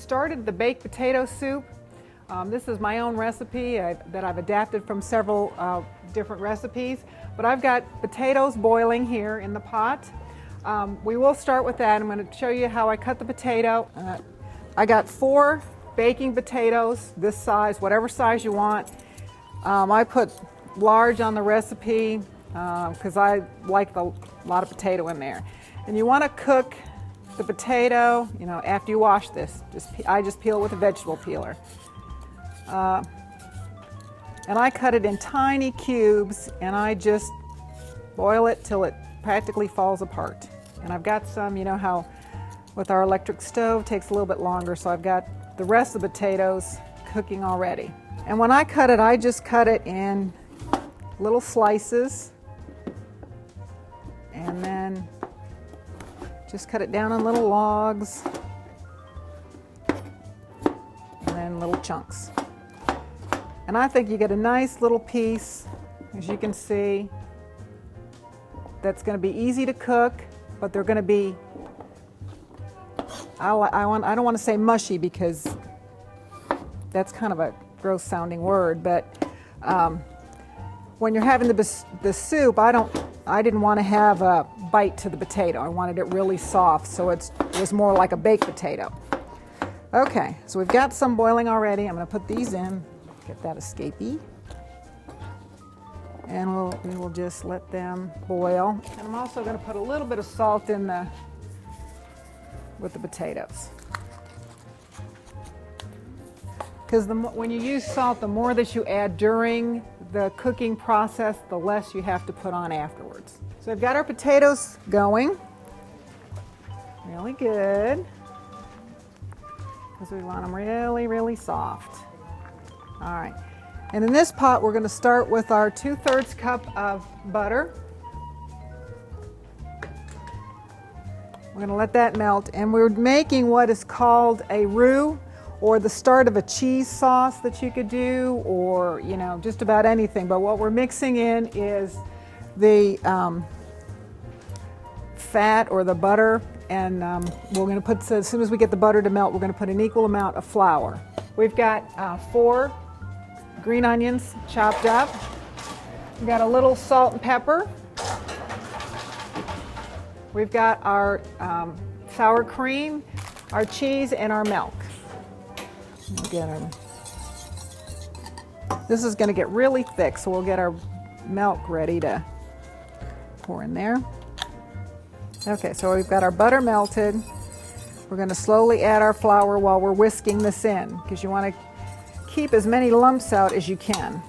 started the baked potato soup. This is my own recipe that I've adapted from several different recipes, but I've got potatoes boiling here in the pot. We will start with that. I'm going to show you how I cut the potato. I got 4 baking potatoes, this size, whatever size you want. I put large on the recipe because I like a lot of potato in there. And you want to cook the potato, you know, after you wash this. I just peel it with a vegetable peeler. And I cut it in tiny cubes, and I just boil it till it practically falls apart. And I've got some, you know how with our electric stove it takes a little bit longer, so I've got the rest of the potatoes cooking already. And when I cut it, I just cut it in little slices, and then just cut it down on little logs, and then little chunks. And I think you get a nice little piece, as you can see, that's going to be easy to cook, but they're going to be, I don't want to say mushy because that's kind of a gross sounding word, but when you're having the soup, I didn't want to have a bite to the potato. I wanted it really soft, so it was more like a baked potato. Okay, so we've got some boiling already. I'm going to put these in, get that escapee, and we will just let them boil. And I'm also going to put a little bit of salt in with the potatoes. Because when you use salt, the more that you add during the cooking process, the less you have to put on afterwards. So I've got our potatoes going. Really good. Because we want them really, really soft. All right. And in this pot, we're going to start with our 2/3 cup of butter. We're going to let that melt. And we're making what is called a roux, or the start of a cheese sauce that you could do, or, you know, just about anything. But what we're mixing in is the fat or the butter, and we're going to put, so as soon as we get the butter to melt, we're going to put an equal amount of flour. We've got 4 green onions chopped up. We've got a little salt and pepper. We've got our sour cream, our cheese, and our milk. This is going to get really thick, so we'll get our milk ready to pour in there. Okay, so we've got our butter melted. We're going to slowly add our flour while we're whisking this in, because you want to keep as many lumps out as you can.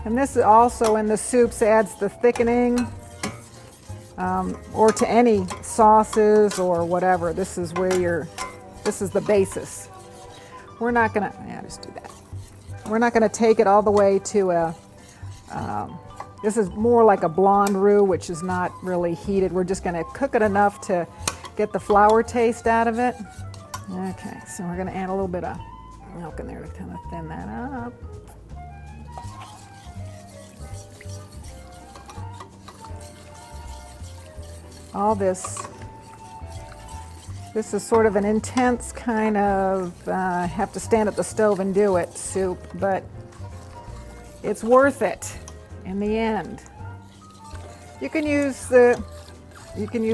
And this also in the soups adds the thickening, or to any sauces or whatever. This is the basis. We're not going to, just do that. We're not going to take it all the way to this is more like a blonde roux, which is not really heated. We're just going to cook it enough to get the flour taste out of it. Okay, so we're going to add a little bit of milk in there to kind of thin that up. All this is sort of an intense kind of, have to stand at the stove and do it soup, but it's worth it in the end. You can use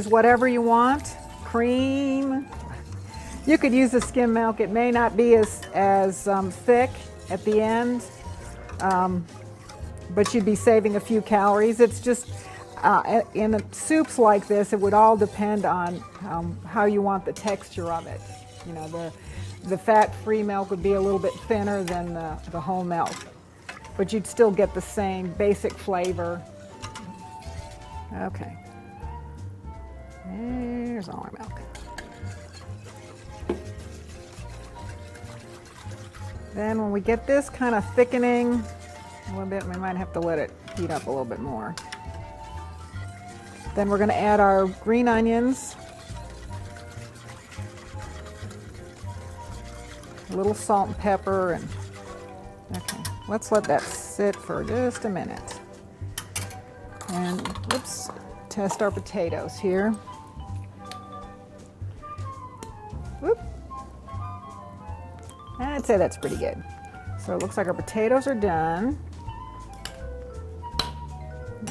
whatever you want, cream. You could use the skim milk. It may not be as thick at the end, but you'd be saving a few calories. It's just, in soups like this, it would all depend on how you want the texture of it. You know, the fat-free milk would be a little bit thinner than the whole milk, but you'd still get the same basic flavor. Okay, there's all our milk. Then when we get this kind of thickening a little bit, we might have to let it heat up a little bit more. Then we're going to add our green onions, a little salt and pepper, and okay, let's let that sit for just a minute. And let's test our potatoes here. Whoop. I'd say that's pretty good. So it looks like our potatoes are done.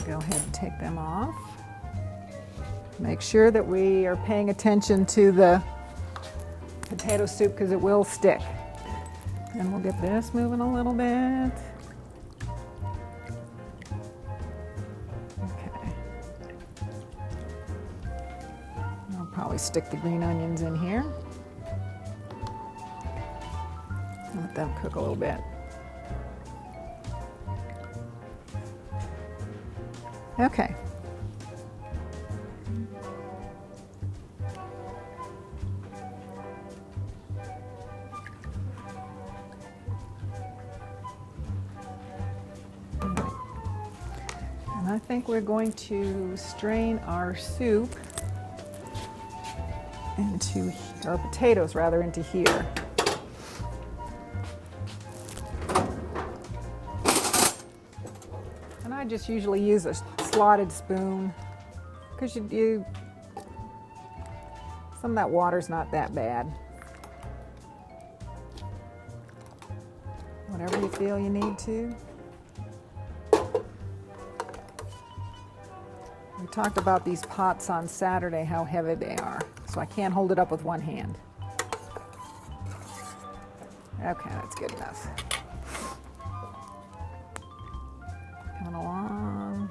Go ahead and take them off. Make sure that we are paying attention to the potato soup because it will stick. And we'll get this moving a little bit. Okay. I'll probably stick the green onions in here. Let them cook a little bit. Okay. And I think we're going to strain our soup into, or potatoes rather, into here. And I just usually use a slotted spoon because some of that water's not that bad. Whatever you feel you need to. We talked about these pots on Saturday, how heavy they are, so I can't hold it up with one hand. Okay, that's good enough. Coming along.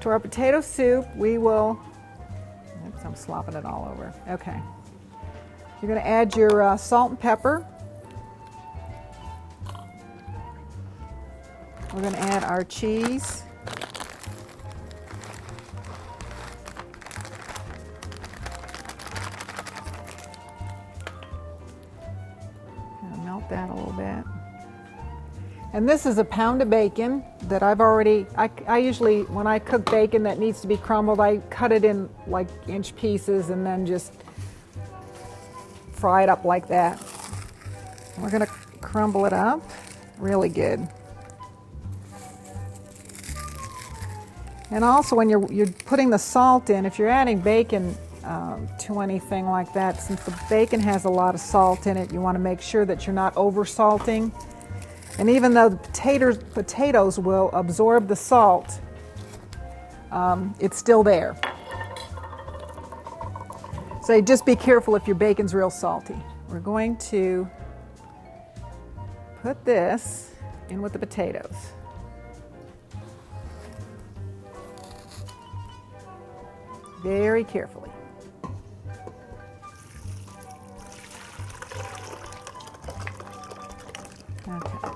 To our potato soup, we will, oops, I'm slopping it all over. Okay. You're going to add your salt and pepper. We're going to add our cheese. Gonna melt that a little bit. And this is a pound of bacon that I've already, I usually, when I cook bacon that needs to be crumbled, I cut it in like inch pieces and then just fry it up like that. And we're going to crumble it up really good. And also when you're putting the salt in, if you're adding bacon to anything like that, since the bacon has a lot of salt in it, you want to make sure that you're not over salting. And even though the potatoes will absorb the salt, it's still there. So just be careful if your bacon's real salty. We're going to put this in with the potatoes. Very carefully. Okay.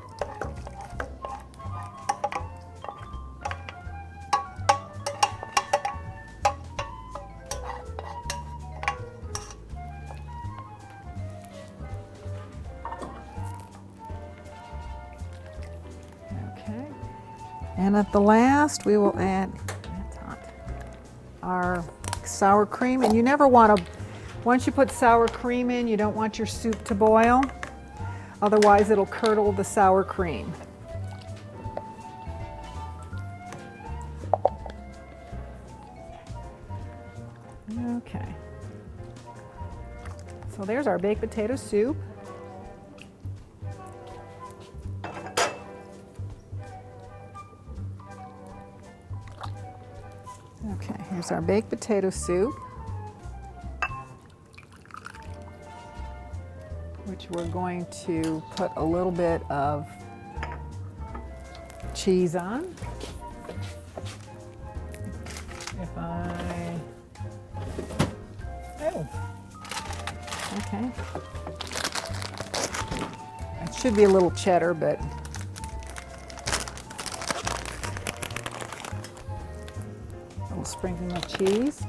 Okay. And at the last, we will add, that's hot, our sour cream. And you never want to, once you put sour cream in, you don't want your soup to boil. Otherwise, it'll curdle the sour cream. Okay. So there's our baked potato soup. Okay, here's our baked potato soup, which we're going to put a little bit of cheese on. Oh, okay. It should be a little cheddar, but sprinkling of cheese.